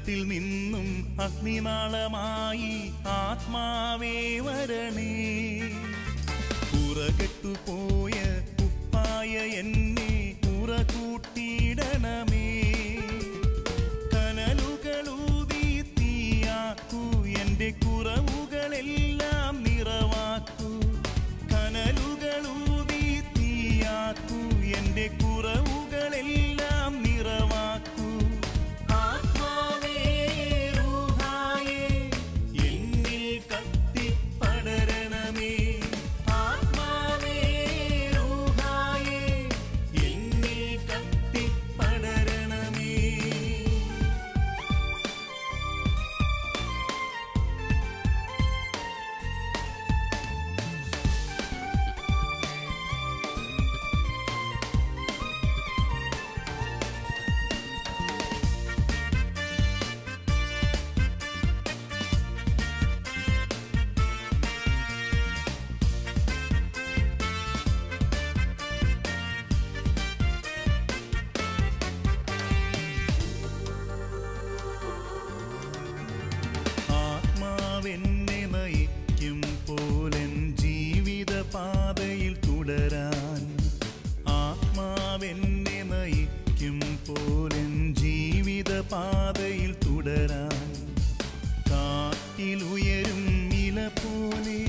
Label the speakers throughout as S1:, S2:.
S1: ഹൃദയത്തിൽ നിന്നും അഗ്നിനാളമായി ആത്മാവേ വരണേ. പുറകെട്ടുപോയ ഉപ്പായ എന്നെ പുറകൂട്ടിയിടണമേ. കനലുകളൂതി തീയാക്കൂ, എൻ്റെ കുറവുകളെല്ലാം നിറവാക്കൂ. കനലുകളൂതി തീയാക്കൂ, എൻ്റെ കുറവുകളെല്ലാം നിറവാക്കൂ. ആത്മാവേ റൂഹായേ എന്നിൽ കത്തിപ്പടരണമേ. ആത്മാവേ റൂഹായേ എന്നിൽ കത്തിപ്പടരണമേ. ആത്മാവെന്നെ നയിക്കും പോലെൻ ജീവിത പാതയിൽ തുടരാൻ. ആത്മാവെന്നെ നയിക്കും പോലെൻ ജീവിത പാതയിൽ തുടരാൻ. കാറ്റിലുയരും ഇല പോലെ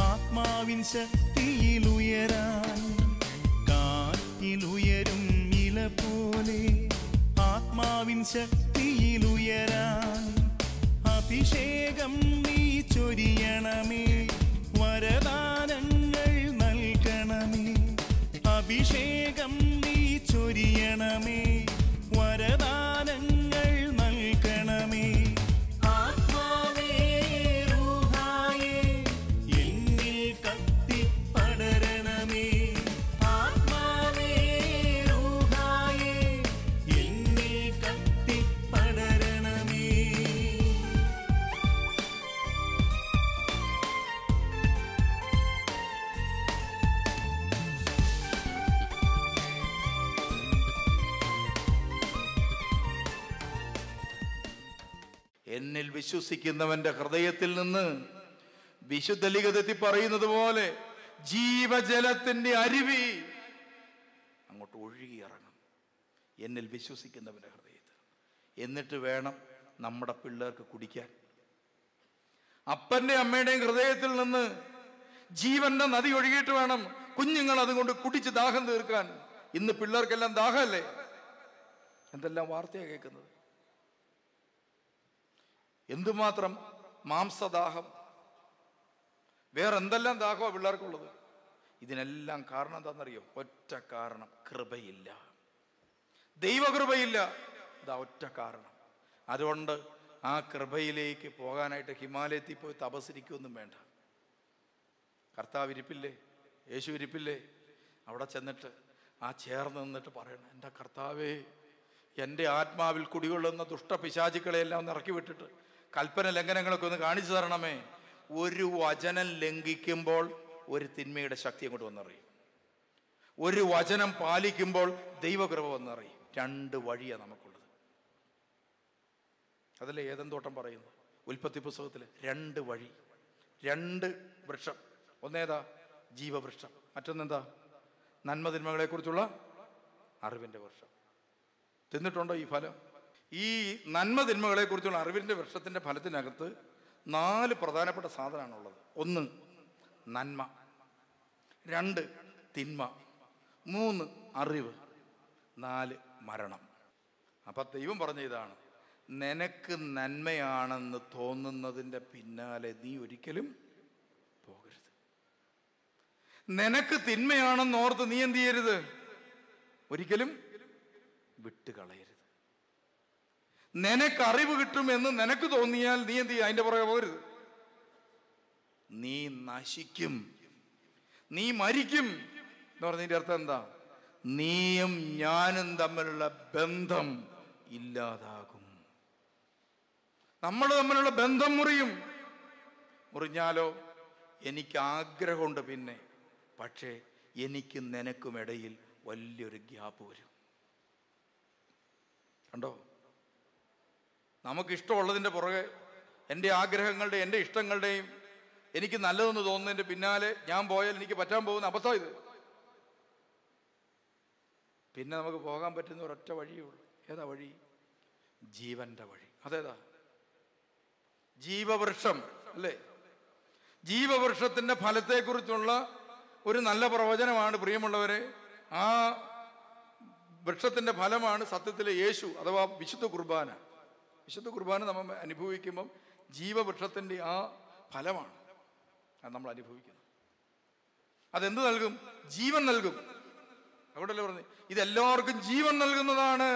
S1: ആത്മാവിൻ ശക്തിയിലുയരാൻ. കാറ്റിലുയരും ഇല പോലെ ആത്മാവിൻ ശക്തിയിലുയരാൻ. അഭിഷേകം നീ ചൊരിയണമേ, വരദാനങ്ങൾ നൽകണമേ. അഭിഷേകം നീ ചൊരിയണമേ, വരദാനങ്ങൾ നൽകണമേ. ആത്മാവേ റൂഹായേ എന്നിൽ കത്തിപ്പടരണമേ. ആത്മാവേ റൂഹായേ എന്നിൽ കത്തിപ്പടരണമേ.
S2: എന്നിൽ വിശ്വസിക്കുന്നവന്റെ ഹൃദയത്തിൽ നിന്ന് വിശുദ്ധ ലിഖിതത്തിൽ പറയുന്നത് പോലെ ജീവജലത്തിന്റെ അരുവി അങ്ങോട്ട് ഒഴുകി ഇറങ്ങും എന്നിൽ വിശ്വസിക്കുന്നവന്റെ ഹൃദയത്തിൽ. എന്നിട്ട് വേണം നമ്മുടെ പിള്ളേർക്ക് കുടിക്കാൻ. അപ്പന്റെ അമ്മയുടെയും ഹൃദയത്തിൽ നിന്ന് ജീവന്റെ നദി ഒഴുകിയിട്ട് വേണം കുഞ്ഞുങ്ങൾ അതുകൊണ്ട് കുടിച്ച് ദാഹം തീർക്കാൻ. ഇന്ന് പിള്ളേർക്കെല്ലാം ദാഹമല്ലേ? എന്തെല്ലാം വാർത്തയാണ് കേൾക്കുന്നത്. എന്തുമാത്രം മാംസദാഹം, വേറെന്തെല്ലാം ദാഹമാണ് പിള്ളേർക്കുള്ളത്. ഇതിനെല്ലാം കാരണം എന്താണെന്നറിയോ? ഒറ്റ കാരണം, കൃപയില്ല, ദൈവകൃപയില്ല. ഇതാ ഒറ്റ കാരണം. അതുകൊണ്ട് ആ കൃപയിലേക്ക് പോകാനായിട്ട് ഹിമാലയത്തിൽ പോയി തപസ്സിരിക്കുകയൊന്നും വേണ്ട. കർത്താവ് ഇരിപ്പില്ലേ, യേശു ഇരിപ്പില്ലേ? അവിടെ ചെന്നിട്ട് ആ ചേർന്ന് നിന്നിട്ട് പറയണം, എൻ്റെ കർത്താവേ, എൻ്റെ ആത്മാവിൽ കുടികൊള്ളുന്ന ദുഷ്ടപിശാചുക്കളെയെല്ലാം ഒന്ന് ഇറക്കി വിട്ടിട്ട് കൽപ്പന ലംഘനങ്ങളൊക്കെ ഒന്ന് കാണിച്ചു തരണമേ. ഒരു വചനം ലംഘിക്കുമ്പോൾ ഒരു തിന്മയുടെ ശക്തി അങ്ങോട്ട് വന്നറിയും. ഒരു വചനം പാലിക്കുമ്പോൾ ദൈവകൃപ വന്നറിയും. രണ്ട് വഴിയാണ് നമുക്കുള്ളത്. അതല്ലേ ഏദൻ തോട്ടം പറയുന്നത് ഉൽപ്പത്തി പുസ്തകത്തിൽ? രണ്ട് വഴി, രണ്ട് വൃക്ഷം. ഒന്നേതാ? ജീവവൃക്ഷം. മറ്റൊന്നെന്താ? നന്മതിന്മകളെക്കുറിച്ചുള്ള അറിവിൻ്റെ വൃക്ഷം. തിന്നിട്ടുണ്ടോ ഈ ഫലം? ഈ നന്മതിന്മകളെക്കുറിച്ചുള്ള അറിവിൻ്റെ വൃക്ഷത്തിൻ്റെ ഫലത്തിനകത്ത് 4 പ്രധാനപ്പെട്ട സാധനമാണുള്ളത്. 1 നന്മ, 2 തിന്മ, 3 അറിവ്, 4 മരണം. അപ്പം ദൈവം പറഞ്ഞ ഇതാണ്, നിനക്ക് നന്മയാണെന്ന് തോന്നുന്നതിൻ്റെ പിന്നാലെ നീ ഒരിക്കലും പോകരുത്. നിനക്ക് തിന്മയാണെന്ന് ഓർത്ത് നീ എന്ത് ചെയ്യരുത്? ഒരിക്കലും വിട്ടുകളയരുത്. നിനക്ക് അറിവ് കിട്ടുമെന്ന് നിനക്ക് തോന്നിയാൽ നീ എന്ത് ചെയ്യുക? അതിൻ്റെ പുറകെ പോകരുത്. നീ നശിക്കും, നീ മരിക്കും എന്ന് പറഞ്ഞതിൻ്റെ അർത്ഥം എന്താ? നീയും ഞാനും തമ്മിലുള്ള ബന്ധം ഇല്ലാതാകും. നമ്മൾ തമ്മിലുള്ള ബന്ധം മുറിയും. മുറിഞ്ഞാലോ എനിക്ക് ആഗ്രഹമുണ്ട് പിന്നെ, പക്ഷേ എനിക്കും നിനക്കും ഇടയിൽ വലിയൊരു ഗ്യാപ്പ് വരും. കണ്ടോ? നമുക്കിഷ്ടമുള്ളതിൻ്റെ പുറകെ, എൻ്റെ ആഗ്രഹങ്ങളുടെയും എൻ്റെ ഇഷ്ടങ്ങളുടെയും എനിക്ക് നല്ലതെന്ന് തോന്നുന്നതിൻ്റെ പിന്നാലെ ഞാൻ പോയാൽ എനിക്ക് പറ്റാൻ പോകുന്ന അബദ്ധം ഇത്. പിന്നെ നമുക്ക് പോകാൻ പറ്റുന്ന ഒരൊറ്റ വഴിയേ ഉള്ളൂ. ഏതാ വഴി? ജീവന്റെ വഴി. അതേതാ? ജീവവൃക്ഷം അല്ലേ? ജീവവൃക്ഷത്തിൻ്റെ ഫലത്തെക്കുറിച്ചുള്ള ഒരു നല്ല പ്രവചനമാണ് പ്രിയമുള്ളവരെ. ആ വൃക്ഷത്തിൻ്റെ ഫലമാണ് സത്യത്തിലെ യേശു അഥവാ വിശുദ്ധ കുർബാന. വിശുദ്ധ കുർബാന നമ്മൾ അനുഭവിക്കുമ്പം ജീവവൃക്ഷത്തിൻ്റെ ആ ഫലമാണ് അത് നമ്മൾ അനുഭവിക്കുന്നത്. അതെന്ത് നൽകും? ജീവൻ നൽകും. അവിടെയല്ലേ പറഞ്ഞു ഇതെല്ലാവർക്കും ജീവൻ നൽകുന്നതാണ്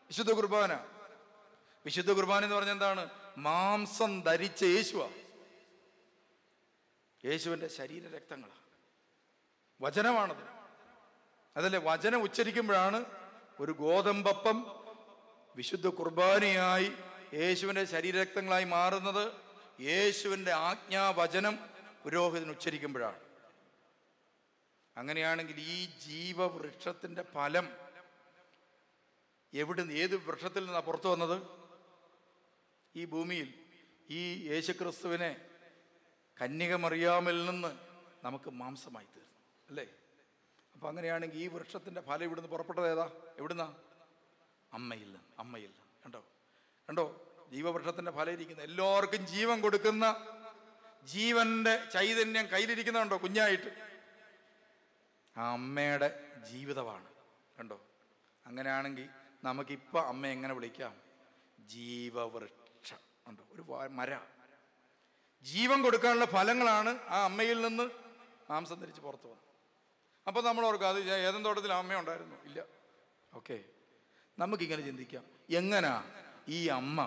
S2: വിശുദ്ധ കുർബാന. വിശുദ്ധ കുർബാന എന്ന് പറഞ്ഞാൽ എന്താണ്? മാംസം ധരിച്ച യേശുവാ. യേശുവിൻ്റെ ശരീര രക്തങ്ങളാണ്, വചനമാണത്. അതല്ലേ, വചനം ഉച്ചരിക്കുമ്പോഴാണ് ഒരു ഗോതമ്പപ്പം വിശുദ്ധ കുർബാനയായി യേശുവിൻ്റെ ശരീരരക്തങ്ങളായി മാറുന്നത്. യേശുവിൻ്റെ ആജ്ഞാവചനം പുരോഹിതൻ ഉച്ചരിക്കുമ്പോഴാണ്. അങ്ങനെയാണെങ്കിൽ ഈ ജീവവൃക്ഷത്തിൻ്റെ ഫലം എവിടുന്ന്, ഏത് വൃക്ഷത്തിൽ നിന്നാണ് പുറത്തു വന്നത്? ഈ ഭൂമിയിൽ ഈ യേശുക്രിസ്തുവിനെ കന്യക മറിയാമിൽ നിന്ന് നമുക്ക് മാംസമായി തീർന്നു അല്ലേ? അപ്പം അങ്ങനെയാണെങ്കിൽ ഈ വൃക്ഷത്തിൻ്റെ ഫലം ഇവിടുന്ന് പുറപ്പെട്ടത് ഏതാ? എവിടുന്നാ? അമ്മയിൽ നിന്ന്. അമ്മയിൽ നിന്ന്. കണ്ടോ കണ്ടോ ജീവവൃക്ഷത്തിൻ്റെ ഫലം ഇരിക്കുന്ന, എല്ലാവർക്കും ജീവൻ കൊടുക്കുന്ന ജീവന്റെ ചൈതന്യം കയ്യിലിരിക്കുന്നുണ്ടോ കുഞ്ഞായിട്ട്? ആ അമ്മയുടെ ജീവിതമാണ്. കണ്ടോ? അങ്ങനെയാണെങ്കിൽ നമുക്കിപ്പോൾ അമ്മ എങ്ങനെ വിളിക്കാം? ജീവവൃക്ഷം. ഉണ്ടോ? ഒരു മര. ജീവൻ കൊടുക്കാനുള്ള ഫലങ്ങളാണ് ആ അമ്മയിൽ നിന്ന് മാംസം ധരിച്ച് പുറത്തു വന്നത്. അപ്പോൾ നമ്മൾ ഓർക്കും അത് ഏതെങ്കിലും തോട്ടത്തിൽ അമ്മ ഉണ്ടായിരുന്നു? ഇല്ല. ഓക്കെ, നമുക്കിങ്ങനെ ചിന്തിക്കാം, എങ്ങനാ ഈ അമ്മ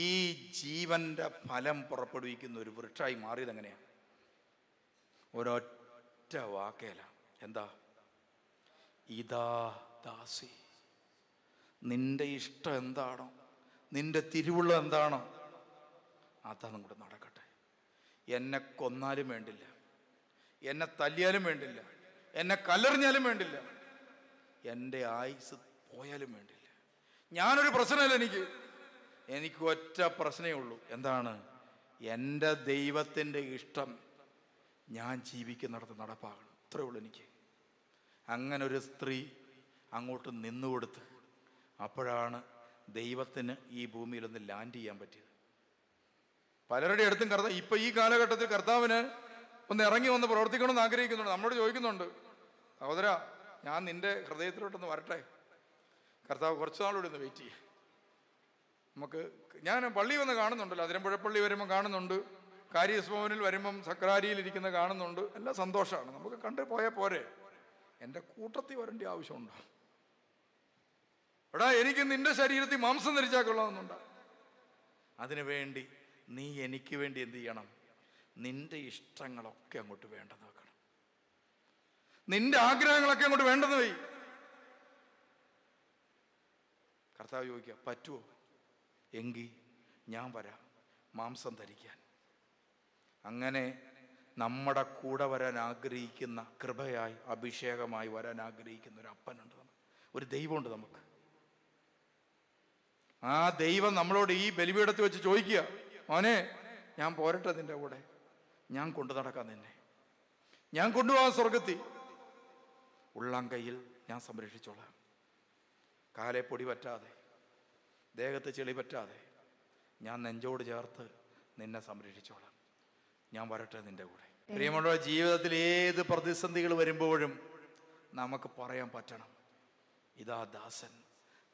S2: ഈ ജീവന്റെ ഫലം പുറപ്പെടുവിക്കുന്ന ഒരു വൃക്ഷമായി മാറിയത്? എങ്ങനെയാണ്? ഒരൊറ്റ വാക്കേല. എന്താ? ഇതാ ദാസി, നിന്റെ ഇഷ്ടം എന്താണോ, നിന്റെ തിരുവുള്ള എന്താണോ അതാണ് കൂടെ നടക്കട്ടെ. എന്നെ കൊന്നാലും വേണ്ടില്ല, എന്നെ തല്ലിയാലും വേണ്ടില്ല, എന്നെ കല്ലെറിഞ്ഞാലും വേണ്ടില്ല, എൻ്റെ ആയുസ് പോയാലും വേണ്ടില്ല. ഞാനൊരു പ്രശ്നമല്ല, എനിക്ക് ഒറ്റ പ്രശ്നമേ ഉള്ളൂ. എന്താണ്? എൻ്റെ ദൈവത്തിൻ്റെ ഇഷ്ടം ഞാൻ ജീവിക്കുന്നിടത്ത് നടപ്പാകണം. അത്രേ ഉള്ളൂ എനിക്ക്. അങ്ങനെ ഒരു സ്ത്രീ അങ്ങോട്ട് നിന്നുകൊടുത്ത്, അപ്പോഴാണ് ദൈവത്തിന് ഈ ഭൂമിയിലൊന്ന് ലാൻഡ് ചെയ്യാൻ പറ്റിയത്. പലരുടെ അടുത്തും ഇപ്പം ഈ കാലഘട്ടത്തിൽ കർത്താവിന് ഒന്ന് ഇറങ്ങി വന്ന് പ്രവർത്തിക്കണമെന്ന് ആഗ്രഹിക്കുന്നുണ്ട്. നമ്മളോട് ചോദിക്കുന്നുണ്ട്, സഹോദര, ഞാൻ നിന്റെ ഹൃദയത്തിലോട്ടൊന്ന് വരട്ടെ. കർത്താവ് കുറച്ച് നാളോടെ ഒന്ന് വെയിറ്റ് ചെയ്യും. ഞാൻ പള്ളി വന്ന് കാണുന്നുണ്ടല്ലോ, അതിരമ്പുഴപ്പള്ളി വരുമ്പം കാണുന്നുണ്ട്, കാരിയസ് ഭവനിൽ വരുമ്പം സക്രാരിയിലിരിക്കുന്ന കാണുന്നുണ്ട്. എല്ലാം സന്തോഷമാണ്. നമുക്ക് കണ്ട് പോയാൽ പോരെ, എൻ്റെ കൂട്ടത്തിൽ വരേണ്ട ആവശ്യമുണ്ടോ? എടാ, എനിക്ക് നിന്റെ ശരീരത്തിൽ മാംസം ധരിച്ചാൽ കൊള്ളാമെന്നുണ്ടോ? അതിനു വേണ്ടി നീ എനിക്ക് വേണ്ടി എന്ത് ചെയ്യണം? നിന്റെ ഇഷ്ടങ്ങളൊക്കെ അങ്ങോട്ട് വേണ്ടെന്ന് വെക്കണം. നിന്റെ ആഗ്രഹങ്ങളൊക്കെ അങ്ങോട്ട് വേണ്ടെന്ന് വയ്യ. കർത്താവ് ചോദിക്കുക, പറ്റുമോ? എങ്കിൽ ഞാൻ വരാം മാംസം ധരിക്കാൻ. അങ്ങനെ നമ്മുടെ കൂടെ വരാൻ ആഗ്രഹിക്കുന്ന, കൃപയായി അഭിഷേകമായി വരാൻ ആഗ്രഹിക്കുന്ന ഒരു അപ്പനുണ്ട്, ഒരു ദൈവമുണ്ട് നമുക്ക്. ആ ദൈവം നമ്മളോട് ഈ ബലിപീഠത്തിൽ വെച്ച് ചോദിക്കുക, മോനെ, ഞാൻ പോരട്ടെ നിന്റെ കൂടെ, ഞാൻ കൊണ്ടു നടക്കാം നിന്നെ, ഞാൻ കൊണ്ടുപോകാൻ സ്വർഗത്തിൽ, ഉള്ളം കയ്യിൽ ഞാൻ സംരക്ഷിച്ചോളാം, കാലെ പൊടി പറ്റാതെ, ദേഹത്ത് ചെളി പറ്റാതെ ഞാൻ നെഞ്ചോട് ചേർത്ത് നിന്നെ സംരക്ഷിച്ചോളാം, ഞാൻ വരട്ടെ നിന്റെ കൂടെ. പ്രിയമുള്ള, ജീവിതത്തിൽ ഏത് പ്രതിസന്ധികൾ വരുമ്പോഴും നമുക്ക് പറയാൻ പറ്റണം, ഇതാ ദാസൻ,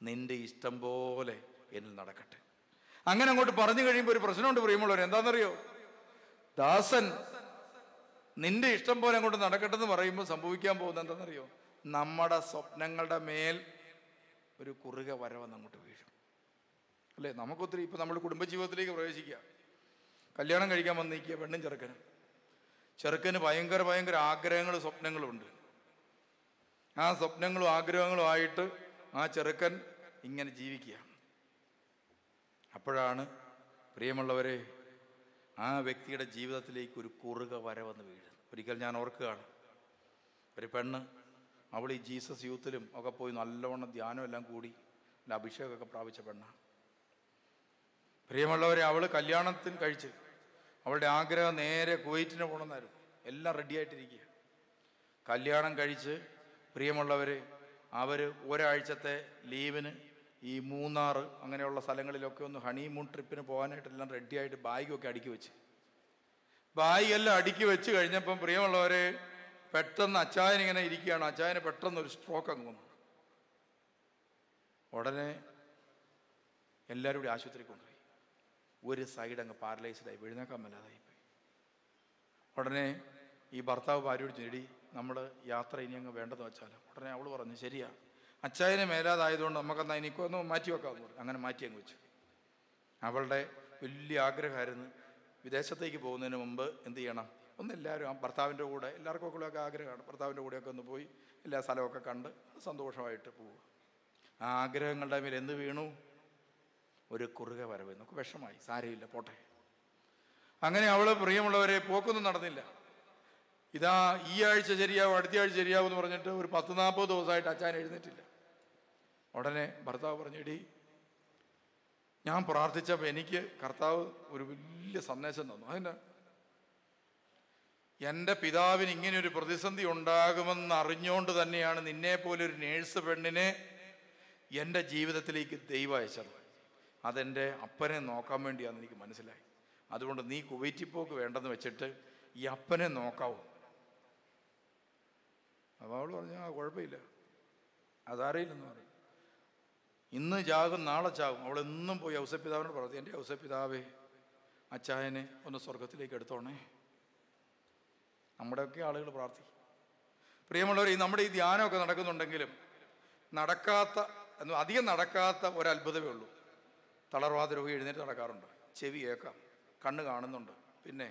S2: നിന്റെ ഇഷ്ടം പോലെ എന്നിൽ നടക്കട്ടെ. അങ്ങനെ അങ്ങോട്ട് പറഞ്ഞു കഴിയുമ്പോൾ ഒരു പ്രശ്നമുണ്ട് പ്രിയമുള്ളവർ. എന്താണെന്നറിയോ? ദാസൻ നിന്റെ ഇഷ്ടം പോലെ അങ്ങോട്ട് നടക്കട്ടെ എന്ന് പറയുമ്പോൾ സംഭവിക്കാൻ പോകുന്നത് എന്താണെന്നറിയോ? നമ്മുടെ സ്വപ്നങ്ങളുടെ മേൽ ഒരു കുറുക വരവെന്ന് അങ്ങോട്ട് വീഴും അല്ലേ? നമുക്കൊത്തിരി ഇപ്പം നമ്മൾ കുടുംബജീവിതത്തിലേക്ക് പ്രവേശിക്കുക, കല്യാണം കഴിക്കാൻ വന്നിരിക്കുക പെണ്ണും ചെറുക്കന് ഭയങ്കര ആഗ്രഹങ്ങളും സ്വപ്നങ്ങളും ഉണ്ട്. ആ സ്വപ്നങ്ങളും ആഗ്രഹങ്ങളും ആയിട്ട് ആ ചെറുക്കൻ ഇങ്ങനെ ജീവിക്കുക. അപ്പോഴാണ് പ്രിയമുള്ളവരെ ആ വ്യക്തിയുടെ ജീവിതത്തിലേക്ക് ഒരു കുറുക വരവെന്ന് വീഴും. ഒരിക്കൽ ഞാൻ ഓർക്കുകയാണ്, ഒരു പെണ്ണ്, അവൾ ഈ ജീസസ് യൂത്തിലും ഒക്കെ പോയി നല്ലവണ്ണം ധ്യാനം എല്ലാം കൂടി അഭിഷേകമൊക്കെ പ്രാപിച്ച പെണ്ണാണ്. പ്രിയമുള്ളവരെ, അവൾ കല്യാണത്തിന് കഴിച്ച് അവളുടെ ആഗ്രഹം നേരെ കുവൈറ്റിന് പോകണമെന്നായിരുന്നു. എല്ലാം റെഡിയായിട്ടിരിക്കുക. കല്യാണം കഴിച്ച് പ്രിയമുള്ളവർ അവർ ഒരാഴ്ചത്തെ ലീവിന് ഈ മൂന്നാർ അങ്ങനെയുള്ള സ്ഥലങ്ങളിലൊക്കെ ഒന്ന് ഹണിമൂൺ ട്രിപ്പിന് പോകാനായിട്ടെല്ലാം റെഡിയായിട്ട് ബാഗൊക്കെ അടുക്കി വെച്ച്, ബാഗെല്ലാം അടുക്കി വെച്ച് കഴിഞ്ഞപ്പം പ്രിയമുള്ളവരെ പെട്ടെന്ന് അച്ചായൻ ഇങ്ങനെ ഇരിക്കുകയാണ്. അച്ചായന് പെട്ടെന്ന് ഒരു സ്ട്രോക്ക് അങ്ങ് വന്നു. ഉടനെ എല്ലാവരും കൂടി ആശുപത്രി കൊണ്ടുപോയി. ഒരു സൈഡ് അങ്ങ് പാരലൈസ്ഡായി, എഴുന്നേക്കാൻ മേലാതായിപ്പോയി. ഉടനെ ഈ ഭർത്താവ് ഭാര്യയോട് ചെടി നമ്മൾ യാത്ര ഇനി അങ്ങ് വേണ്ടെന്ന് വെച്ചാൽ, ഉടനെ അവൾ പറഞ്ഞു ശരിയാ, അച്ചായനെ മേലാതായതുകൊണ്ട് നമുക്കെന്നാൽ എനിക്കൊന്ന് മാറ്റി വെക്കാമെന്ന് പറഞ്ഞു. അങ്ങനെ മാറ്റി അങ്ങ് വെച്ചു. അവളുടെ വലിയ ആഗ്രഹമായിരുന്നു വിദേശത്തേക്ക് പോകുന്നതിന് മുമ്പ് എന്ത് ചെയ്യണം, എല്ലാവരും ആ ഭർത്താവിൻ്റെ കൂടെ, എല്ലാവർക്കൊക്കെ ആഗ്രഹമാണ് ഭർത്താവിൻ്റെ കൂടെയൊക്കെ ഒന്ന് പോയി എല്ലാ സ്ഥലമൊക്കെ കണ്ട് സന്തോഷമായിട്ട് പോവുക. ആ ആഗ്രഹങ്ങളുടെ മേൽ എന്ത് വീണു? ഒരു കുറുകെ വരവ്. നമുക്ക് വിഷമായി, സാരമില്ല പോട്ടെ. അങ്ങനെ അവൾ പ്രിയമുള്ളവരെ പോക്കൊന്നും നടന്നില്ല. ഇതാ ഈ ആഴ്ച ശരിയാവും, അടുത്ത ആഴ്ച ശരിയാവും എന്ന് പറഞ്ഞിട്ട് ഒരു 10-40 ദിവസമായിട്ട് അച്ചാൻ എഴുന്നേറ്റില്ല. ഉടനെ ഭർത്താവ് പറഞ്ഞു, എടി ഞാൻ പ്രാർത്ഥിച്ചപ്പോൾ എനിക്ക് കർത്താവ് ഒരു വലിയ സന്ദേശം തന്നു. അതിൻ്റെ എൻ്റെ പിതാവിന് ഇങ്ങനെ ഒരു പ്രതിസന്ധി ഉണ്ടാകുമെന്ന് അറിഞ്ഞുകൊണ്ട് തന്നെയാണ് നിന്നെപ്പോലെ ഒരു നേഴ്സ് പെണ്ണിനെ എൻ്റെ ജീവിതത്തിലേക്ക് ദൈവം അയച്ചത്. അതെൻ്റെ അപ്പനെ നോക്കാൻ വേണ്ടിയാണെന്ന് എനിക്ക് മനസ്സിലായി. അതുകൊണ്ട് നീ കുവൈറ്റിൽ പോക്ക് വേണ്ടെന്ന് വെച്ചിട്ട് ഈ അപ്പനെ നോക്കാവൂ. അപ്പോൾ അവൾ പറഞ്ഞു, ആ കുഴപ്പമില്ല, അതറിയില്ലെന്ന് പറയും. ഇന്ന് ചാകും നാളെ ചാകും. അവൾ എന്നും പോയി ഔസപിതാവിനോട് പറഞ്ഞു, എൻ്റെ ഔസപിതാവേ അച്ചായനെ ഒന്ന് സ്വർഗത്തിലേക്ക് എടുത്തോണേ. നമ്മുടെയൊക്കെ ആളുകൾ പ്രാർത്ഥിക്കും. പ്രിയമുള്ളവർ, നമ്മുടെ ഈ ധ്യാനമൊക്കെ നടക്കുന്നുണ്ടെങ്കിലും അധികം നടക്കാത്ത ഒരത്ഭുതമേ ഉള്ളൂ. തളർവാദ രോഗി എഴുന്നേറ്റ് നടക്കാറുണ്ട്, ചെവി കേൾക്കാം, കണ്ണ് കാണുന്നുണ്ട്, പിന്നെ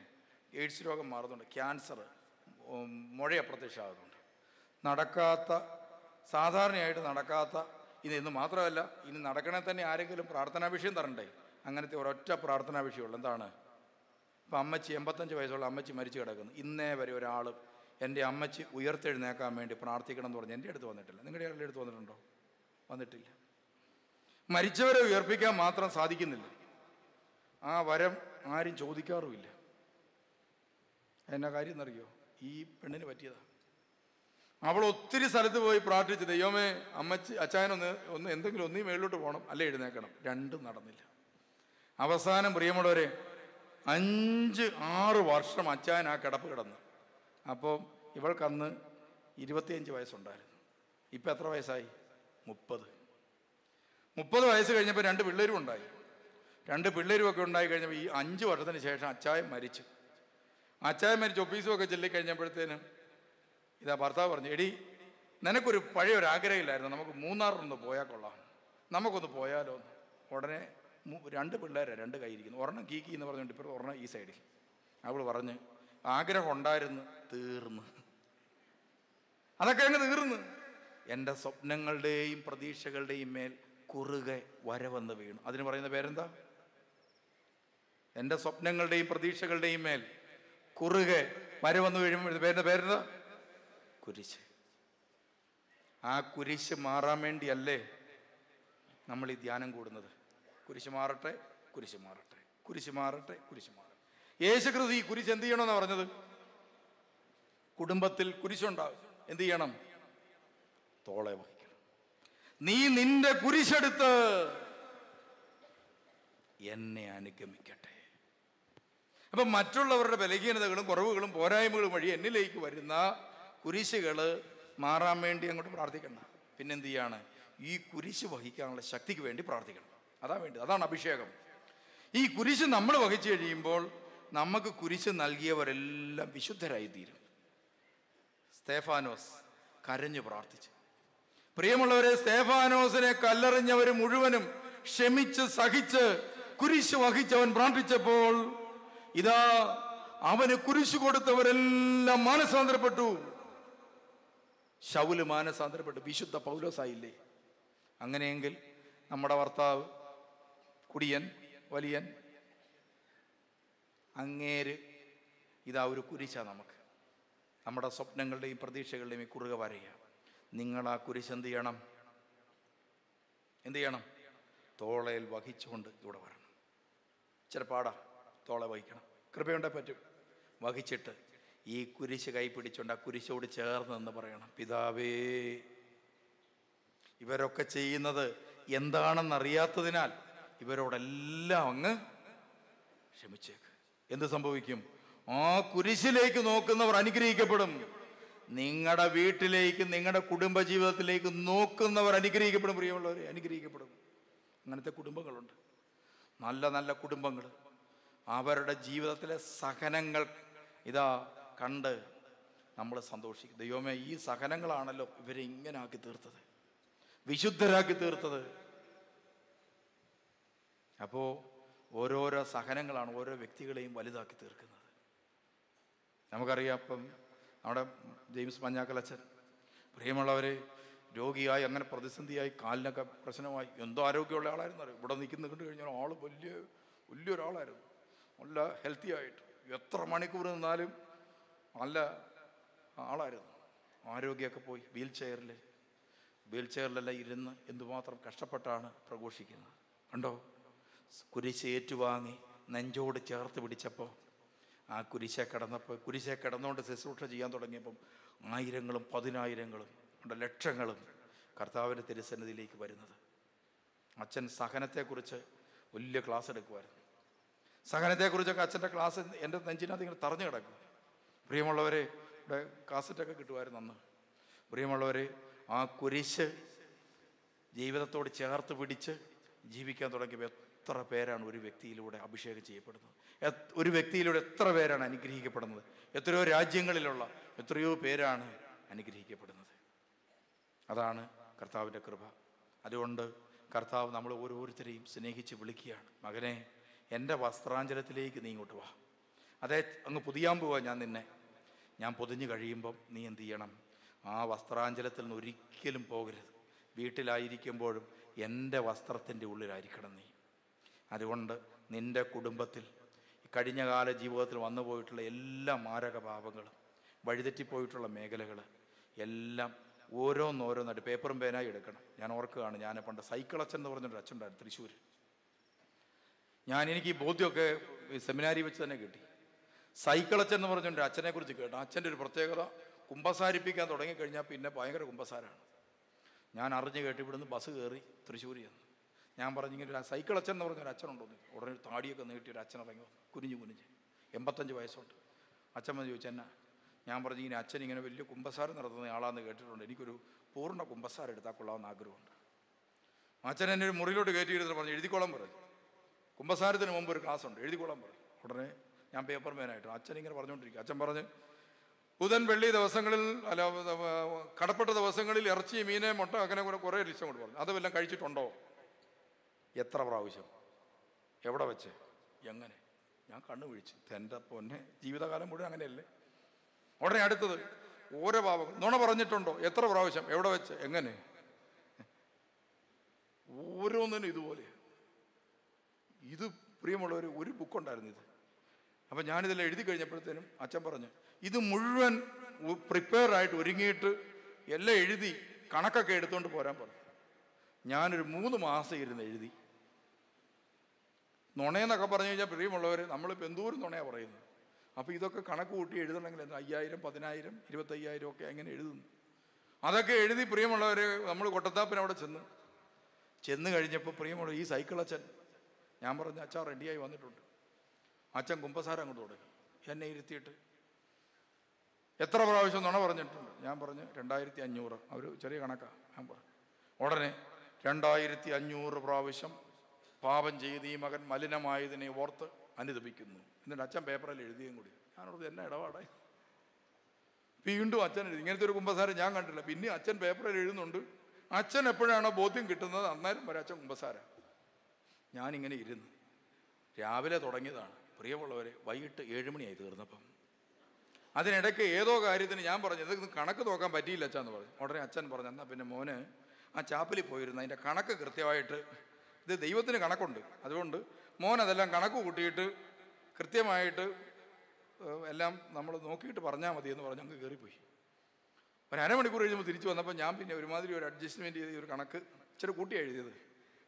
S2: എയ്ഡ്സ് രോഗം മാറുന്നുണ്ട്, ക്യാൻസർ, മുഴ അപ്രത്യക്ഷമാകുന്നുണ്ട്. സാധാരണയായിട്ട് നടക്കാത്ത ഇന്ന് മാത്രമല്ല, ഇനി നടക്കണേ തന്നെ ആരെങ്കിലും പ്രാർത്ഥനാ വിഷയം തരണ്ടേ? അങ്ങനത്തെ ഒരൊറ്റ പ്രാർത്ഥനാ വിഷയമുള്ളൂ. എന്താണ്? ഇപ്പം അമ്മച്ചി 85 വയസ്സുള്ള അമ്മച്ചി മരിച്ചു കിടക്കുന്നു. ഇന്നേ വരെ ഒരാളും എൻ്റെ അമ്മച്ചി ഉയർത്തെഴുന്നേക്കാൻ വേണ്ടി പ്രാർത്ഥിക്കണം എന്ന് പറഞ്ഞ് എൻ്റെ അടുത്ത് വന്നിട്ടില്ല. നിങ്ങളുടെ ആളുടെ അടുത്ത് വന്നിട്ടുണ്ടോ? വന്നിട്ടില്ല. മരിച്ചവരെ ഉയർപ്പിക്കാൻ മാത്രം സാധിക്കുന്നില്ല. ആ വരം ആരും ചോദിക്കാറുമില്ല. എന്നാ കാര്യം എന്നറിയോ? ഈ പെണ്ണിന് പറ്റിയതാ. അവൾ ഒത്തിരി സ്ഥലത്ത് പോയി പ്രാർത്ഥിച്ചു, ദൈവമേ അച്ചായനൊന്ന് എന്തെങ്കിലും ഒന്നീ മേളിലോട്ട് പോകണം, അല്ലേ എഴുന്നേക്കണം. രണ്ടും നടന്നില്ല. അവസാനം പ്രിയമുള്ളവരെ 5-6 വർഷം അച്ചായൻ ആ കിടപ്പ് കിടന്നു. അപ്പോൾ ഇവൾക്കന്ന് 25 വയസ്സുണ്ടായിരുന്നു. ഇപ്പം എത്ര വയസ്സായി? 30 വയസ്സ് കഴിഞ്ഞപ്പോൾ 2 പിള്ളേരും ഉണ്ടായി. 2 പിള്ളേരുമൊക്കെ ഉണ്ടായി കഴിഞ്ഞപ്പോൾ ഈ 5 വർഷത്തിന് ശേഷം അച്ചായൻ മരിച്ചു. ഓഫീസുമൊക്കെ ചെല്ലിക്കഴിഞ്ഞപ്പോഴത്തേനും ഇതാ ഭർത്താവ് പറഞ്ഞു, എടി നിനക്കൊരു പഴയൊരു ആഗ്രഹമില്ലായിരുന്നു, നമുക്ക് മൂന്നാറിലൊന്ന് പോയാൽ കൊള്ളാം, നമുക്കൊന്ന് പോയാലോ? ഉടനെ 2 പിള്ളേരെ 2 കൈയിരിക്കുന്നു. ഒരെണ്ണം കീക്കി എന്ന് പറഞ്ഞുകൊണ്ട് ഇപ്പോൾ ഒരെണ്ണം ഈ സൈഡിൽ. അവൾ പറഞ്ഞ് ആഗ്രഹം ഉണ്ടായിരുന്നു, തീർന്ന്. അതൊക്കെ അങ്ങ് തീർന്ന്. എൻ്റെ സ്വപ്നങ്ങളുടെയും പ്രതീക്ഷകളുടെയും മേൽ കുറുകെ വരവെന്ന് വീണു. അതിന് പറയുന്ന പേരെന്താ? എൻ്റെ സ്വപ്നങ്ങളുടെയും പ്രതീക്ഷകളുടെയും മേൽ കുറുകെ വരവെന്ന് വീഴുമ്പോൾ പേരെന്താ? കുരിശ്. ആ കുരിശ് മാറാൻ വേണ്ടിയല്ലേ നമ്മൾ ഈ ധ്യാനം കൂടുന്നത്? കുരിശ് മാറട്ടെ, കുരിശ് മാറട്ടെ, കുരിശ് മാറട്ടെ, കുരിശ് മാറട്ടെ. യേശുക്രിസ്തു ഈ കുരിശ് എന്ത് ചെയ്യണമെന്നാ പറഞ്ഞത്? കുടുംബത്തിൽ കുരിശുണ്ടാകും, എന്ത് ചെയ്യണം? തോളെ വഹിക്കണം. നീ നിന്റെ കുരിശെടുത്ത് എന്നെ അനുഗമിക്കട്ടെ. അപ്പൊ മറ്റുള്ളവരുടെ ബലഹീനതകളും കുറവുകളും പോരായ്മകളും വഴി എന്നിലേക്ക് വരുന്ന കുരിശുകൾ മാറാൻ വേണ്ടി അങ്ങോട്ട് പ്രാർത്ഥിക്കണം. പിന്നെന്ത് ചെയ്യാണ്? ഈ കുരിശ് വഹിക്കാനുള്ള ശക്തിക്ക് വേണ്ടി പ്രാർത്ഥിക്കണം. അതാണ് അഭിഷേകം. ഈ കുരിശ് നമ്മൾ വഹിച്ചു കഴിയുമ്പോൾ നമുക്ക് കുരിശ് നൽകിയവരെല്ലാം വിശുദ്ധരായി തീരും. സ്തേഫാനോസ് കരഞ്ഞു പ്രാർത്ഥിച്ചു. പ്രിയമുള്ളവരെ, സ്തേഫാനോസിനെ കല്ലെറിഞ്ഞവർ മുഴുവനും ക്ഷമിച്ച് സഹിച്ച് കുരിശ് വഹിച്ചവൻ പ്രാർത്ഥിച്ചപ്പോൾ ഇതാ അവന് കുരിശ് കൊടുത്തവരെല്ലാം മാനസാന്തരപ്പെട്ടു. ശൗല് മാനസാന്തരപ്പെട്ടു, വിശുദ്ധ പൗലോസായില്ലേ? അങ്ങനെയെങ്കിൽ നമ്മുടെ ഭർത്താവ് കുടിയൻ, വലിയൻ, അങ്ങേര് ഇതാ ഒരു കുരിശാ നമുക്ക്. നമ്മുടെ സ്വപ്നങ്ങളുടെയും പ്രതീക്ഷകളുടെയും ഈ കുറുകെ വരയുക. നിങ്ങൾ ആ കുരിശ് എന്ത് ചെയ്യണം? തോളയിൽ വഹിച്ചുകൊണ്ട് ഇവിടെ വരണം. ഇച്ചിരി പാടാ, തോളെ വഹിക്കണം. കൃപയുണ്ടെ പറ്റും. വഹിച്ചിട്ട് ഈ കുരിശ് കൈ പിടിച്ചുകൊണ്ട് ആ കുരിശോട് ചേർന്ന് എന്ന് പറയണം, പിതാവേ, ഇവരൊക്കെ ചെയ്യുന്നത് എന്താണെന്നറിയാത്തതിനാൽ ഇവരോടെല്ലാം അങ്ങ് ക്ഷമിച്ചേക്ക്. എന്ത് സംഭവിക്കും? ആ കുരിശിലേക്ക് നോക്കുന്നവർ അനുഗ്രഹിക്കപ്പെടും. നിങ്ങളുടെ വീട്ടിലേക്ക്, നിങ്ങളുടെ കുടുംബജീവിതത്തിലേക്ക് നോക്കുന്നവർ അനുഗ്രഹിക്കപ്പെടും. പ്രിയമുള്ളവരെ, അനുഗ്രഹിക്കപ്പെടും. അങ്ങനത്തെ കുടുംബങ്ങളുണ്ട്, നല്ല നല്ല കുടുംബങ്ങൾ. അവരുടെ ജീവിതത്തിലെ സഹനങ്ങൾ ഇതാ കണ്ട് നമ്മൾ സന്തോഷിക്കും. ദൈവമേ, ഈ സഹനങ്ങളാണല്ലോ ഇവരെ ഇങ്ങനെ ആക്കി തീർത്തത്, വിശുദ്ധരാക്കി തീർത്തത്. അപ്പോൾ ഓരോരോ സഹനങ്ങളാണ് ഓരോ വ്യക്തികളെയും വലുതാക്കി തീർക്കുന്നത്. നമുക്കറിയാം, ഇപ്പം നമ്മുടെ ജെയിംസ് മഞ്ഞാക്കലച്ചൻ, പ്രിയമുള്ളവരെ, രോഗിയായി, അങ്ങനെ പ്രതിസന്ധിയായി, കാലിനൊക്കെ പ്രശ്നമായി, എന്തോ ആരോഗ്യമുള്ള ആളായിരുന്നു. അറിയാം, ഇവിടെ നിൽക്കുന്ന കണ്ടു കഴിഞ്ഞാൽ ആൾ വലിയൊരാളായിരുന്നു, നല്ല ഹെൽത്തി ആയിട്ട്, എത്ര മണിക്കൂർ നിന്നാലും നല്ല ആളായിരുന്നു. ആരോഗ്യമൊക്കെ പോയി, വീൽ ചെയറിലെല്ലാം ഇരുന്ന് എന്തുമാത്രം കഷ്ടപ്പെട്ടാണ് പ്രഘോഷിക്കുന്നത്. കണ്ടോ? കുരിശ് ഏറ്റുവാങ്ങി നെഞ്ചോട് ചേർത്ത് പിടിച്ചപ്പോൾ, ആ കുരിശെ കിടന്നുകൊണ്ട് ശുശ്രൂഷ ചെയ്യാൻ തുടങ്ങിയപ്പം ആയിരങ്ങളും പതിനായിരങ്ങളും ലക്ഷങ്ങളും കർത്താവിൻ്റെ തിരുസന്നിധിയിലേക്ക് വരുന്നത്. അച്ഛൻ സഹനത്തെക്കുറിച്ച് വലിയ ക്ലാസ് എടുക്കുമായിരുന്നു. സഹനത്തെക്കുറിച്ചൊക്കെ അച്ഛൻ്റെ ക്ലാസ് എൻ്റെ നെഞ്ചിനകത്ത് ഇങ്ങനെ തറഞ്ഞു കിടക്കും. പ്രിയമുള്ളവരെ, ഇവിടെ കാസറ്റൊക്കെ കിട്ടുമായിരുന്നു അന്ന്. പ്രിയമുള്ളവരെ, ആ കുരിശ് ജീവിതത്തോട് ചേർത്ത് പിടിച്ച് ജീവിക്കാൻ തുടങ്ങിയപ്പോൾ എത്ര പേരാണ് ഒരു വ്യക്തിയിലൂടെ അഭിഷേകം ചെയ്യപ്പെടുന്നത്, ഒരു വ്യക്തിയിലൂടെ എത്ര പേരാണ് അനുഗ്രഹിക്കപ്പെടുന്നത്, എത്രയോ രാജ്യങ്ങളിലുള്ള എത്രയോ പേരാണ് അനുഗ്രഹിക്കപ്പെടുന്നത്. അതാണ് കർത്താവിൻ്റെ കൃപ. അതുകൊണ്ട് കർത്താവ് നമ്മൾ ഓരോരുത്തരെയും സ്നേഹിച്ച് വിളിക്കുകയാണ്, മകനെ, എൻ്റെ വസ്ത്രാഞ്ചലത്തിലേക്ക് നീ ഇങ്ങോട്ട് വാ. അതേ, അങ്ങ് പൊതിയാൻ പോവാ ഞാൻ പൊതിഞ്ഞു കഴിയുമ്പം നീ എന്ത് ചെയ്യണം? ആ വസ്ത്രാഞ്ചലത്തിൽ നിന്ന് ഒരിക്കലും പോകരുത്. വീട്ടിലായിരിക്കുമ്പോഴും എൻ്റെ വസ്ത്രത്തിൻ്റെ ഉള്ളിലായിരിക്കണം നീ. അതുകൊണ്ട് നിൻ്റെ കുടുംബത്തിൽ കഴിഞ്ഞ കാല ജീവിതത്തിൽ വന്നു പോയിട്ടുള്ള എല്ലാ മാരകപാപങ്ങളും, വഴിതെറ്റിപ്പോയിട്ടുള്ള മേഖലകൾ എല്ലാം ഓരോന്നോരോന്നായിട്ട് പേപ്പറും പേനായി എടുക്കണം. ഞാൻ ഓർക്കുകയാണ്, ഞാൻ പണ്ട് സൈക്കിളച്ചൻ എന്ന് പറഞ്ഞൊരു അച്ഛനുണ്ടായിരുന്നു തൃശ്ശൂർ. എനിക്ക് ഈ ബോധ്യമൊക്കെ സെമിനാരി വെച്ച് തന്നെ കിട്ടി. സൈക്കിളച്ചൻ എന്ന് പറഞ്ഞൊരു അച്ഛനെ കുറിച്ച് കേട്ടു. അച്ഛൻ്റെ ഒരു പ്രത്യേകത, കുമ്പസാരിപ്പിക്കാൻ തുടങ്ങിക്കഴിഞ്ഞാൽ പിന്നെ ഭയങ്കര കുമ്പസാരമാണ്. ഞാൻ അറിഞ്ഞ് കേട്ട് ഇവിടുന്ന് ബസ് കയറി തൃശ്ശൂർ ചെന്നു. ഞാൻ പറഞ്ഞു, ഇങ്ങനെ ഒരു സൈക്കിളച്ചൻ എന്ന് പറഞ്ഞൊരു അച്ഛനുണ്ടോന്ന്. ഉടനെ ഒരു താടിയൊക്കെ നീട്ടി ഒരു അച്ഛൻ ഇറങ്ങി, കുനിഞ്ഞ് 85 വയസ്സുണ്ട്. അച്ഛൻ വന്ന് ചോദിച്ചു, എന്നാ? ഞാൻ പറഞ്ഞു, ഇങ്ങനെ അച്ഛൻ ഇങ്ങനെ വലിയ കുമ്പസാരം നടത്തുന്ന ആളാന്ന് കേട്ടിട്ടുണ്ട്, എനിക്കൊരു പൂർണ്ണ കുമ്പസാരം എടുത്താൽ കൊള്ളാമെന്ന് ആഗ്രഹമുണ്ട്. അച്ഛൻ എന്നെ ഒരു മുറിയിലോട്ട് കയറ്റിയിരുന്നിട്ട് പറഞ്ഞു, എഴുതിക്കോളാൻ പറഞ്ഞു, കുമ്പസാരത്തിന് മുമ്പ് ഒരു ക്ലാസ് ഉണ്ട്, എഴുതിക്കോളാൻ പറഞ്ഞു. ഉടനെ ഞാൻ പേപ്പർ മേനായിട്ട് അച്ഛൻ ഇങ്ങനെ പറഞ്ഞുകൊണ്ടിരിക്കും. അച്ഛൻ പറഞ്ഞ്, ബുധൻ വെള്ളി ദിവസങ്ങളിൽ, അല്ല കടപ്പെട്ട ദിവസങ്ങളിൽ ഇറച്ചി, മീന്, മുട്ട, അങ്ങനെ കുറേ ലിസ്റ്റ് കൊണ്ട് പറഞ്ഞു. അതെല്ലാം കഴിച്ചിട്ടുണ്ടോ? എത്ര പ്രാവശ്യം? എവിടെ വെച്ച്? എങ്ങനെ? ഞാൻ കണ്ണു വീഴ്ച. എൻ്റെ പൊന്നെ, ജീവിതകാലം മുഴുവൻ അങ്ങനെയല്ലേ. ഉടനെ അടുത്തത്, ഓരോ പാപങ്ങൾ. നുണ പറഞ്ഞിട്ടുണ്ടോ? എത്ര പ്രാവശ്യം? എവിടെ വെച്ച്? എങ്ങനെ? ഓരോന്നിനും ഇതുപോലെ. ഇത് പ്രിയമുള്ളവർ, ഒരു ബുക്കുണ്ടായിരുന്നു ഇത്. അപ്പം ഞാനിതെല്ലാം എഴുതി കഴിഞ്ഞപ്പോഴത്തേനും അച്ഛൻ പറഞ്ഞു, ഇത് മുഴുവൻ പ്രിപ്പയർ ആയിട്ട് ഒരുങ്ങിയിട്ട് എല്ലാം എഴുതി കണക്കൊക്കെ എടുത്തുകൊണ്ട് പോരാൻ പറഞ്ഞു. ഞാനൊരു 3 മാസം ഇരുന്ന് എഴുതി. നുണയെന്നൊക്കെ പറഞ്ഞു കഴിഞ്ഞാൽ പ്രിയമുള്ളവർ, നമ്മളിപ്പോൾ എന്തോരം നുണയാണ് പറയുന്നത്. അപ്പോൾ ഇതൊക്കെ കണക്ക് കൂട്ടി എഴുതണമെങ്കിൽ 5000, 10000, 25,000 ഒക്കെ എങ്ങനെ എഴുതുന്നു? അതൊക്കെ എഴുതി പ്രിയമുള്ളവർ, നമ്മൾ കൊട്ടത്താപ്പിന് അവിടെ ചെന്ന് കഴിഞ്ഞപ്പോൾ പ്രിയമുള്ള ഈ സൈക്കിളച്ഛൻ, ഞാൻ പറഞ്ഞു, അച്ഛൻ റെഡിയായി വന്നിട്ടുണ്ട്. അച്ഛൻ കുമ്പസാരം അങ്ങോട്ട് തുടങ്ങി. എന്നെ ഇരുത്തിയിട്ട്, എത്ര പ്രാവശ്യം നുണ പറഞ്ഞിട്ടുണ്ട്? ഞാൻ പറഞ്ഞു 2500. അവർ ചെറിയ കണക്കാണ്. ഞാൻ പറഞ്ഞു ഉടനെ 2500 പ്രാവശ്യം പാപം ചെയ്ത് ഈ മകൻ മലിനമായതിനെ ഓർത്ത് അനുദപിക്കുന്നു. എന്നിട്ട് അച്ഛൻ പേപ്പറിൽ എഴുതിയും കൂടി. ഞാനോട് എന്നെ ഇടപാടായി. വീണ്ടും അച്ഛൻ എഴുതി. ഇങ്ങനത്തെ ഒരു കുമ്പസാരം ഞാൻ കണ്ടില്ല. പിന്നെ അച്ഛൻ പേപ്പറിൽ എഴുതുന്നുണ്ട്. അച്ഛൻ എപ്പോഴാണോ ബോധ്യം കിട്ടുന്നത് അന്നേരം വരെ അച്ഛൻ കുമ്പസാരം. ഞാനിങ്ങനെ ഇരുന്ന് രാവിലെ തുടങ്ങിയതാണ് പ്രിയമുള്ളവരെ, വൈകിട്ട് 7 മണിയായി തീർന്നപ്പം. അതിനിടയ്ക്ക് ഏതോ കാര്യത്തിന് ഞാൻ പറഞ്ഞു, ഇത് കണക്ക് നോക്കാൻ പറ്റിയില്ല അച്ഛാന്ന് പറഞ്ഞു. ഉടനെ അച്ഛൻ പറഞ്ഞു, എന്നാൽ പിന്നെ മോന് ആ ചാപ്പലിൽ പോയിരുന്നു അതിൻ്റെ കണക്ക് കൃത്യമായിട്ട്, ഇത് ദൈവത്തിന് കണക്കുണ്ട്, അതുകൊണ്ട് മോൻ അതെല്ലാം കണക്ക് കൂട്ടിയിട്ട് കൃത്യമായിട്ട് എല്ലാം നമ്മൾ നോക്കിയിട്ട് പറഞ്ഞാൽ മതി എന്ന് പറഞ്ഞ് അങ്ങ് കയറിപ്പോയി. ഒരു അരമണിക്കൂർ കഴിയുമ്പോൾ തിരിച്ചു വന്നപ്പോൾ ഞാൻ പിന്നെ ഒരുമാതിരി ഒരു അഡ്ജസ്റ്റ്മെൻറ്റ് ചെയ്ത് ഒരു കണക്ക് ഇച്ചിരി കൂട്ടിയാണ് എഴുതിയത്.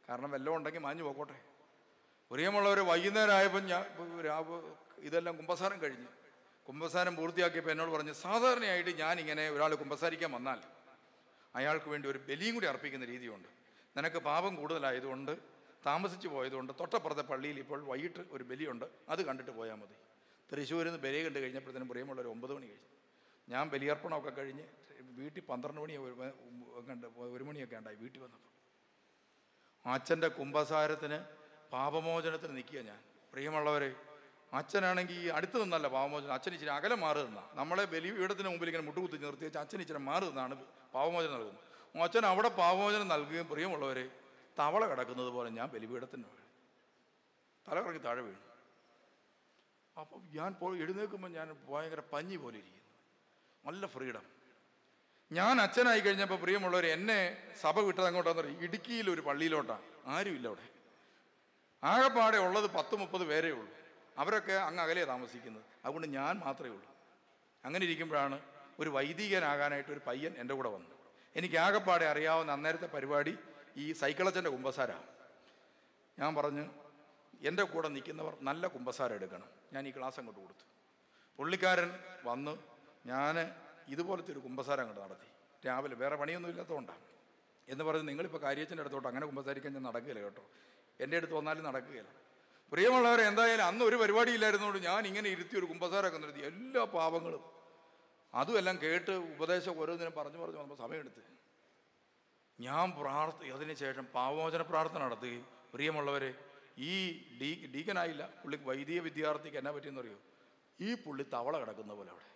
S2: കാരണം വല്ലതും ഉണ്ടെങ്കിൽ മാഞ്ഞു പോക്കോട്ടെ. പ്രിയമുള്ളവർ, വൈകുന്നേരം ആയപ്പോൾ ഞാൻ ഇതെല്ലാം കുമ്പസാരം കഴിഞ്ഞ് കുമ്പസാരം പൂർത്തിയാക്കിയപ്പോൾ എന്നോട് പറഞ്ഞു, സാധാരണയായിട്ട് ഞാനിങ്ങനെ ഒരാൾ കുമ്പസാരിക്കാൻ വന്നാൽ അയാൾക്ക് വേണ്ടി ഒരു ബലിയും കൂടി അർപ്പിക്കുന്ന രീതിയുണ്ട്. നിനക്ക് പാപം കൂടുതലായതുകൊണ്ട്, താമസിച്ച് പോയതുകൊണ്ട് തൊട്ടപ്പുറത്തെ പള്ളിയിൽ ഇപ്പോൾ വൈകിട്ട് ഒരു ബലിയുണ്ട്, അത് കണ്ടിട്ട് പോയാൽ മതി. തൃശ്ശൂരിൽ നിന്ന് ബലി കണ്ട് കഴിഞ്ഞപ്പോഴത്തേനും പ്രിയമുള്ളവർ 9 മണി കഴിഞ്ഞു. ഞാൻ ബലിയർപ്പണമൊക്കെ കഴിഞ്ഞ് വീട്ടിൽ 12 മണി 1 മണിയൊക്കെ ഉണ്ടായി വീട്ടിൽ വന്നപ്പോൾ. അച്ഛൻ്റെ കുമ്പസാരത്തിന് പാപമോചനത്തിന് നിൽക്കുക ഞാൻ. പ്രിയമുള്ളവരെ, അച്ഛനാണെങ്കിൽ ഈ അടുത്ത് നിന്നല്ല പാപമോചനം, അച്ഛൻ ഇച്ചിരി അകലെ മാറി നിന്നാ. നമ്മളെ ബലിപീഠത്തിന് മുമ്പിൽ ഇങ്ങനെ മുട്ടുകുത്തി നിർത്തി വെച്ചാൽ അച്ഛൻ ഇച്ചിരി മാറി നിന്നാണ് പാപമോചനം നൽകുന്നത്. അച്ഛൻ അവിടെ പാപമോചനം നൽകുകയും, പ്രിയമുള്ളവരെ, തവള കിടക്കുന്നത് പോലെ ഞാൻ ബലിപീഠത്തിന് വീണു, തലകറങ്ങി താഴെ വീണു. അപ്പം ഞാൻ എഴുന്നേൽക്കുമ്പോൾ ഞാൻ ഭയങ്കര പഞ്ഞി പോലെ ഇരിക്കുന്നു, നല്ല ഫ്രീഡം. ഞാൻ അച്ഛനായി കഴിഞ്ഞപ്പോൾ പ്രിയമുള്ളവർ, എന്നെ സഭ വിട്ടത് അങ്ങോട്ടാന്ന് പറയും, ഇടുക്കിയിലൊരു പള്ളിയിലോട്ടാണ്. ആരുമില്ല അവിടെ, ആകെപ്പാടെ ഉള്ളത് 10-30 പേരേ ഉള്ളൂ. അവരൊക്കെ അങ്ങ് അകലെ താമസിക്കുന്നത്, അതുകൊണ്ട് ഞാൻ മാത്രമേ ഉള്ളൂ. അങ്ങനെ ഇരിക്കുമ്പോഴാണ് ഒരു വൈദികനാകാനായിട്ട് ഒരു പയ്യൻ എൻ്റെ കൂടെ വന്നു. എനിക്ക് ആകെപ്പാടെ അറിയാവുന്ന അന്നേരത്തെ പരിപാടി ഈ സൈക്കിളച്ചൻ്റെ കുമ്പസാരമാണ്. ഞാൻ പറഞ്ഞു, എൻ്റെ കൂടെ നിൽക്കുന്നവർ നല്ല കുമ്പസാരം എടുക്കണം. ഞാൻ ഈ ക്ലാസ് അങ്ങോട്ട് കൊടുത്തു. പുള്ളിക്കാരൻ വന്ന് ഞാൻ ഇതുപോലത്തെ ഒരു കുമ്പസാരം അങ്ങോട്ട് നടത്തി. രാവിലെ വേറെ പണിയൊന്നും ഇല്ലാത്തതുകൊണ്ടാണ് എന്ന് പറഞ്ഞ്, നിങ്ങളിപ്പോൾ കാര്യച്ചൻ്റെ അടുത്തോട്ട് അങ്ങനെ കുമ്പസാരിക്കാൻ ഞാൻ നടക്കുകയില്ല കേട്ടോ, എൻ്റെ അടുത്ത് വന്നാലും നടക്കുകയില്ല. പ്രിയമുള്ളവരെ, എന്തായാലും അന്ന് ഒരു പരിപാടി ഇല്ലായിരുന്നതുകൊണ്ട് ഞാൻ ഇങ്ങനെ ഇരുത്തി ഒരു കുമ്പസാരമൊക്കെ നടത്തി. എല്ലാ പാപങ്ങളും അതും എല്ലാം കേട്ട് ഉപദേശം ഓരോന്നിനും പറഞ്ഞു വന്നപ്പോൾ സമയമെടുത്ത് ഞാൻ അതിന് ശേഷം പാപമോചന പ്രാർത്ഥന നടത്തുകയും, പ്രിയമുള്ളവരെ, ഈ ഡീക്കനായില്ല, പുള്ളി വൈദിക വിദ്യാർത്ഥിക്ക് എന്നാ പറ്റിയെന്ന് അറിയോ, ഈ പുള്ളി തവള കിടക്കുന്ന പോലെ അവിടെ.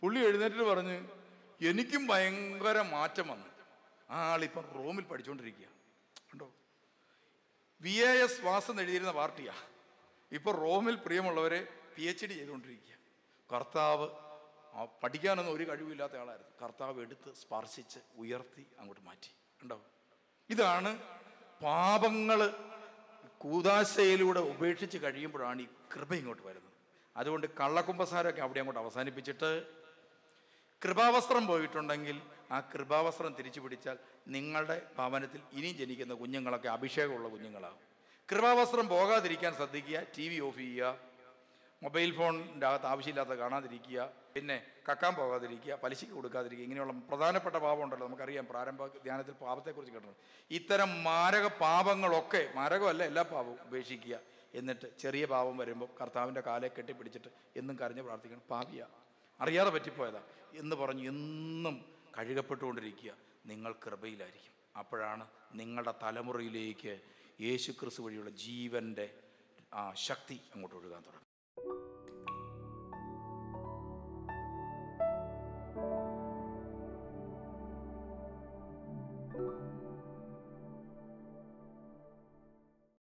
S2: പുള്ളി എഴുന്നേറ്റിട്ട് പറഞ്ഞ്, എനിക്കും ഭയങ്കര മാറ്റം വന്നു. ആളിപ്പം റോമിൽ പഠിച്ചുകൊണ്ടിരിക്കുക കണ്ടോ. VAS വാസം എഴുതിയിരുന്ന പാർട്ടിയാണ്, ഇപ്പോൾ റോമിൽ പ്രിയമുള്ളവരെ PhD ചെയ്തുകൊണ്ടിരിക്കുക. കർത്താവ് പഠിക്കാനൊന്നും ഒരു കഴിവില്ലാത്ത ആളായിരുന്നു. കർത്താവ് എടുത്ത് സ്പർശിച്ച് ഉയർത്തി അങ്ങോട്ട് മാറ്റി. കണ്ടോ, ഇതാണ് പാപങ്ങൾ കൂദാശയിലൂടെ ഉപേക്ഷിച്ച് കഴിയുമ്പോഴാണ് ഈ കൃപ ഇങ്ങോട്ട് വരുന്നത്. അതുകൊണ്ട് കള്ളക്കുമ്പസാരമൊക്കെ അവിടെ അങ്ങോട്ട് അവസാനിപ്പിച്ചിട്ട്, കൃപാവസ്ത്രം പോയിട്ടുണ്ടെങ്കിൽ ആ കൃപാവസ്ത്രം തിരിച്ചു പിടിച്ചാൽ നിങ്ങളുടെ ഭവനത്തിൽ ഇനിയും ജനിക്കുന്ന കുഞ്ഞുങ്ങളൊക്കെ അഭിഷേകമുള്ള കുഞ്ഞുങ്ങളാകും. കൃപാവസ്ത്രം പോകാതിരിക്കാൻ ശ്രദ്ധിക്കുക. TV ഓഫ് ചെയ്യുക, മൊബൈൽ ഫോണിൻ്റെ അകത്ത് ആവശ്യമില്ലാത്ത കാണാതിരിക്കുക, പിന്നെ കക്കാൻ പോകാതിരിക്കുക, പലിശയ്ക്ക് കൊടുക്കാതിരിക്കുക. ഇങ്ങനെയുള്ള പ്രധാനപ്പെട്ട പാപം ഉണ്ടല്ലോ, നമുക്കറിയാം പ്രാരംഭ ധ്യാനത്തിൽ പാപത്തെക്കുറിച്ച് കേട്ടത്. ഇത്തരം മാരക പാപങ്ങളൊക്കെ, മാരകമല്ല എല്ലാ പാപവും, ഉപേക്ഷിക്കുക. എന്നിട്ട് ചെറിയ പാപം വരുമ്പോൾ കർത്താവിൻ്റെ കാലെ കെട്ടിപ്പിടിച്ചിട്ട് എന്നും കരഞ്ഞ് പ്രാർത്ഥിക്കണം. പാപിയ, അറിയാതെ പറ്റിപ്പോയതാ എന്ന് പറഞ്ഞ് എന്നും കഴുകപ്പെട്ടുകൊണ്ടിരിക്കുക. നിങ്ങൾ കൃപയിലായിരിക്കും. അപ്പോഴാണ് നിങ്ങളുടെ തലമുറയിലേക്ക് യേശുക്രിസ്തു വഴിയുള്ള ജീവൻ്റെ ശക്തി അങ്ങോട്ട് ഒഴുകാൻ തുടങ്ങും.